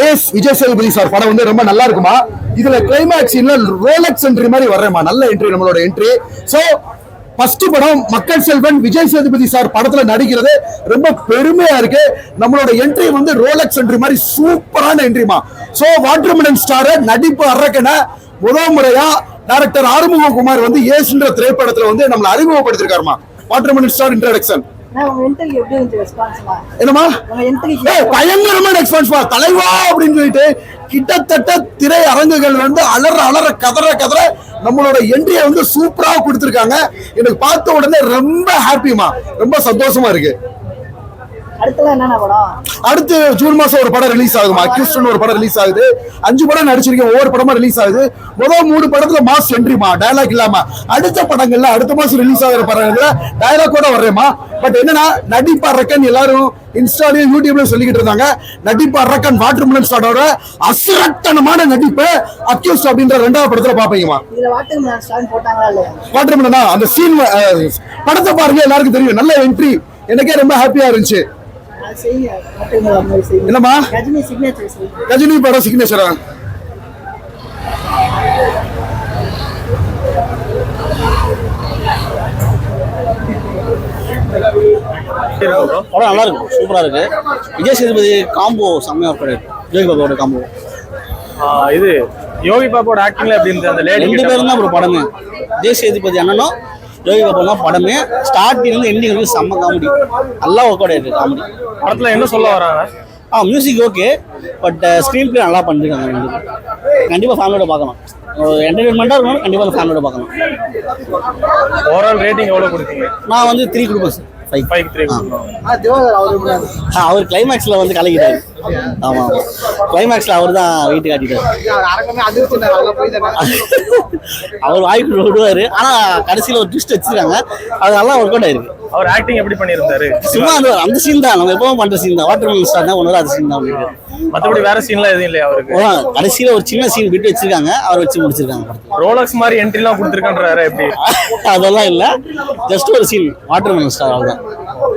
S Vijay Sethupathi sir படம் வந்து ரொம்ப நல்லா இருக்குமா. இதுல கிளைமேக்ஸ் ரோலக்ஸ் என்ட்ரி மாதிரி வர்றேமா. நல்ல என்ட்ரி நம்மளோட என்ட்ரி. சோ ஃபர்ஸ்ட் படம் மக்கள் செல்வன் விஜய் சேதுபதி சார் படத்துல நடிக்கிறது ரொம்ப பெருமையா இருக்கு. நம்மளோட என்ட்ரி வந்து ரோலக்ஸ் என்ட்ரி மாதிரி சூப்பரான என்ட்ரிமா. சோ வாட்டர்மெலன் ஸ்டார் நடிப்பு அரக்கன முதல் முறையா டைரக்டர் ஆறுமுககுமார் வந்து ஏசுன்ற திரைப்படத்துல வந்து நம்மளை அறிமுகப்படுத்திருக்காருமா. வாட்டர்மெலன் ஸ்டார் இன்ட்ரோடக்ஷன் என்னமா பயங்கரமான ரெஸ்பான்ஸ் தலைவா அப்படின்னு சொல்லிட்டு கிட்டத்தட்ட திரை அரங்குகள் வந்து அலற கதற நம்மளோட என்ட்ரியை வந்து சூப்பரா கொடுத்திருக்காங்க. எனக்கு பார்த்த உடனே ரொம்ப ஹாப்பிமா, ரொம்ப சந்தோஷமா இருக்கு. அடுத்து ஜூன் மாசம் ஒரு படம் ரிலீஸ் ஆகுமா. அக்யூஸ்ட் ஒரு படம் ரிலீஸ் ஆகுது. 5 படம் நடிச்சிருக்கேன். ஒவ்வொரு படமா ரிலீஸ் ஆகுது. முதல் 3 படத்துல மாஸ் என்ட்ரிமா, டயலாக் இல்லாம. அடுத்த படங்கள்ல அடுத்த மாசம் ரிலீஸ் ஆகிற படங்கள்ல டயலாக் கூட வர்றேமா. பட் என்னன்னா நடிப்பாரக்கன் எல்லாரும் இன்ஸ்டாலையும் யூடியூப்லயும் சொல்லிக்கிட்டு இருந்தாங்க. நடிப்பாரக்கன் வாட்டர்மெலன் ஸ்டாரோட அசுரத்தனமான நடிப்பு அக்யூஸ்ட் அப்படின்ற 2வது படத்துல பாப்பீங்கம்மா. வாட்டர்மெலனா அந்த சீன் படத்தை பாருங்க, எல்லாருக்கும் தெரியும். நல்ல என்ட்ரி, எனக்கே ரொம்ப ஹாப்பியா இருந்துச்சு. என்னமா ரஜினி படம் சிக்னேச்சரா? படம் நல்லா இருக்கு, சூப்பரா இருக்கு. விஜய் சேதுபதி காம்போ செம்மையா இருக்கு. யோகி பாபாவோட காம்போ. இது யோகி பாபாவோட ஆக்டிங்ல எப்படி இருந்தது? அந்த லேடி 2 பேரும் தான் ஒரு படமே. விஜய் சேதுபதி அண்ணனும் யோகி பாபா படமே ஸ்டார்டிங் இருந்து எண்டிங் வரைக்கும் செம்ம காமெடி, நல்லா ஒர்க் அவுட் ஆயிருக்கு காமெடி. படத்துல என்ன சொல்ல வராங்க? Music okay, but screen play நல்லா பண்ணிருக்காங்க. கண்டிப்பா ஃபேமிலியோட பார்க்கலாம். என்டர்டைன்மெண்டா இருக்கணும், கண்டிப்பா ஃபேமிலியோட பார்க்கலாம். ஓவரால் ரேட்டிங் எவ்வளவு கொடுத்தீங்க? நான் வந்து 3 கொடுப்பேன். 5 அவர் கிளைமேக்ஸ்ல வந்து கலக்கிட்டாரு. ஆமா, கிளைமேக்ஸ்ல அவர் தான் வீட்டு காட்டிட்டாரு. அவர் வாய்ப்பு விடுவாரு, ஆனா கடைசியில ஒரு ட்விஸ்ட் வச்சிருக்காங்க, அது நல்லா ஒர்க் அவுட் ஆயிருக்கு. அவர் ஆக்டிங் எப்படி பண்ணியிருந்தாரு? சும்மா அந்த சீன் தான், நம்ம எப்பவும் பண்ற சீன் தான். வாட்டர்மெலன் ஸ்டார் தான் ஒன்று, அது சீன் தான். மற்றபடி வேற சீன்லாம் எதுவும் இல்லையா அவருக்கு? கடைசியில ஒரு சின்ன சீன் விட்டு வச்சிருக்காங்க, அவர் வச்சு முடிச்சிருக்காங்க. ரோலக்ஸ் மாதிரி என்ட்ரிலாம் கொடுத்துருக்கான்றாரு எப்படி? அதெல்லாம் இல்ல, ஜஸ்ட் ஒரு சீன் வாட்டர்மெலன் ஸ்டார், அவ்வளவுதான்.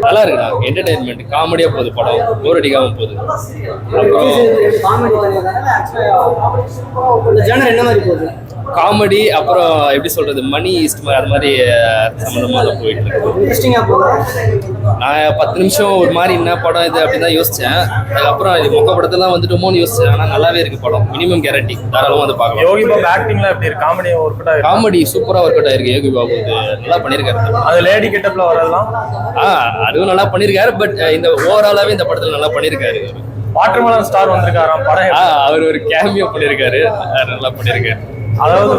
நல்லா இருக்குண்ணா, என்டர்டைன்மெண்ட் காமெடியா போகுது படம், போர் அடிக்காம போகுது. காமெடி, அப்புறம் எப்படி சொல்றது, மணி ஈஸ்ட் மாதிரி அது மாதிரி சம்மந்தமா தான் போயிட்டு இருக்கு. நான் 10 நிமிஷம் ஒரு மாதிரி என்ன படம் இது அப்படின்னு தான் யோசிச்சேன். அதுக்கப்புறம் இது மொக்க படத்தெல்லாம் வந்துட்டோமோன்னு யோசிச்சேன். ஆனால் நல்லாவே இருக்கு படம், மினிமம் கேரண்டி, தாராளமாக வந்து பார்க்கலாம். யோகி பாபு ஆக்டிங்லாம் எப்படி இருக்கு? காமெடி ஒர்க் அவுட் ஆயிருக்கு. காமெடி சூப்பராக ஒர்க் அவுட் ஆயிருக்கு. யோகி பாபு நல்லா பண்ணியிருக்காரு. அது லேடி கெட்டப்ல வரலாம், அதுவும் நல்லா பண்ணியிருக்காரு. பட் இந்த ஓவராலாவே இந்த படத்தில் நல்லா பண்ணியிருக்காரு. வாட்டர்மெலன் ஸ்டார் வந்திருக்காராம் படம். அவர் ஒரு கேமியோ பண்ணியிருக்காரு, நல்லா பண்ணியிருக்காரு. அதாவது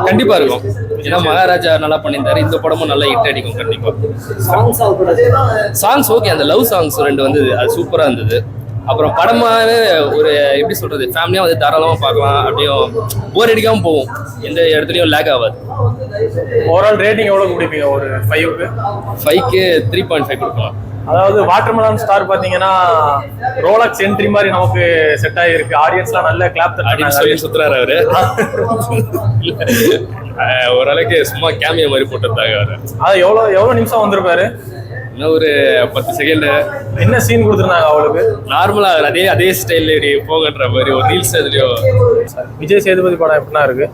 கண்டிப்பா இருக்கும். ஏன்னா மகாராஜா நல்லா பண்ணியிருந்தாரு, இந்த படமும் நல்லா ஹிட் அடிக்கும் கண்டிப்பா. சாங்ஸ் ஓகே, அந்த லவ் சாங்ஸ் 2 வந்து அது சூப்பரா இருந்தது. அப்புறம் படமாவே ஒரு எப்படி சொல்றது, ஃபேமிலியா வந்து தாராளமா பார்க்கலாம். அப்படியும் போர் அடிக்காம போகும், எந்த இடத்துலயும் லேக் ஆகாது. ஓவரால் ரேட்டிங் எவ்வளவு கொடுப்பீங்க? ஒரு 5க்கு 3.5 கொடுக்கலாம். அதாவது வாட்டர்மெலன் ஸ்டார் பாத்தீங்கன்னா ரோலக்ஸ் என்ட்ரி மாதிரி நமக்கு செட் ஆகிருக்கு. ஆடியன்ஸ்லாம் நல்ல கிளாப் தட்டி சொல்லி சுத்துறாரு அவரு. ஓரளவுக்கு சும்மா கேமியோ மாதிரி போட்டுருந்தாங்க அவரு. அது எவ்வளவு நிமிஷம் வந்திருப்பாரு? இன்னும் ஒரு 10 செகண்ட். என்ன சீன் கொடுத்துருந்தாங்க அவளுக்கு? நார்மலா அதே ஸ்டைல்ல போகன்ற மாதிரி ஒரு ரீல்ஸ். அதுலயோ விஜய் சேதுபதி படம் எப்படின்னா இருக்கு?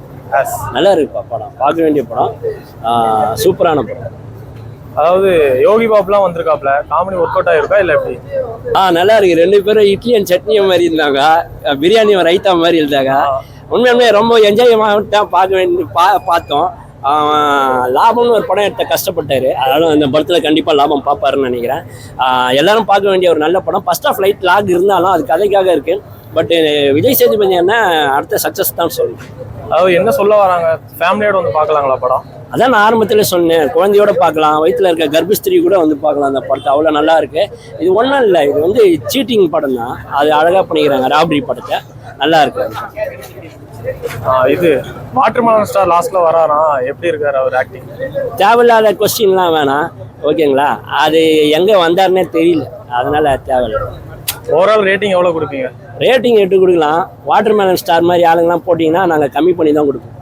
நல்லா இருக்குப்பா படம், பார்க்க வேண்டிய படம், சூப்பரான படம். அதாவது யோகி பாபுலாம் வந்திருக்காப்ல, காமெடி ஒர்க் அவுட் ஆயிருக்கா இல்ல எப்படி? நல்லா இருக்கு. 2 பேரும் இட்லி அண்ட் சட்னி மாதிரி இருந்தாங்க, பிரியாணி ரைத்தா மாதிரி இருந்தாங்க. உண்மையுமே ரொம்ப என்ஜாய்மெண்ட்டாக பார்க்க வேண்டிய பார்த்தோம். லாபம்னு ஒரு படம் எடுத்த கஷ்டப்பட்டாரு, அதனால அந்த படத்தில் கண்டிப்பாக லாபம் பார்ப்பாருன்னு நினைக்கிறேன். எல்லாரும் பார்க்க வேண்டிய ஒரு நல்ல படம். ஃபர்ஸ்ட் ஆஃப் லைட் லாக் இருந்தாலும் அது கதைக்காக இருக்கு. பட் விஜய் சேதுபதி என்ன அடுத்த சக்ஸஸ் தான் சொல்லுவேன். அதாவது என்ன சொல்ல வராங்க, ஃபேமிலியோட வந்து பார்க்கலாங்களா படம்? அதான் நான் ஆரம்பத்தில் சொன்னேன், குழந்தையோட பார்க்கலாம், வயிற்றில் இருக்க கர்ப்பஸ்திரி கூட வந்து பார்க்கலாம் அந்த படத்தை, அவ்வளோ நல்லா இருக்கு. இது ஒன்றும் இல்லை, இது வந்து சீட்டிங் படம் தான், அது அழகாக பண்ணிக்கிறாங்க. ராபரி படத்தை நல்லா இருக்கு. இது வாட்டர்மெலன் ஸ்டார் லாஸ்ட்ல வராராம், எப்படி இருக்காரு அவர் ஆக்டிங்? தேவையில்லாத கொஸ்டின்லாம் வேணாம், ஓகேங்களா? அது எங்கே வந்தாருன்னே தெரியல, அதனால தேவையில்லை. ஓவரால் ரேட்டிங் எவ்வளோ கொடுப்பீங்க? ரேட்டிங் 8 கொடுக்கலாம். வாட்டர்மெலன் ஸ்டார் மாதிரி ஆளுங்கெல்லாம் போட்டிங்கன்னா நாங்கள் கம்மி பண்ணி தான் கொடுப்போம்.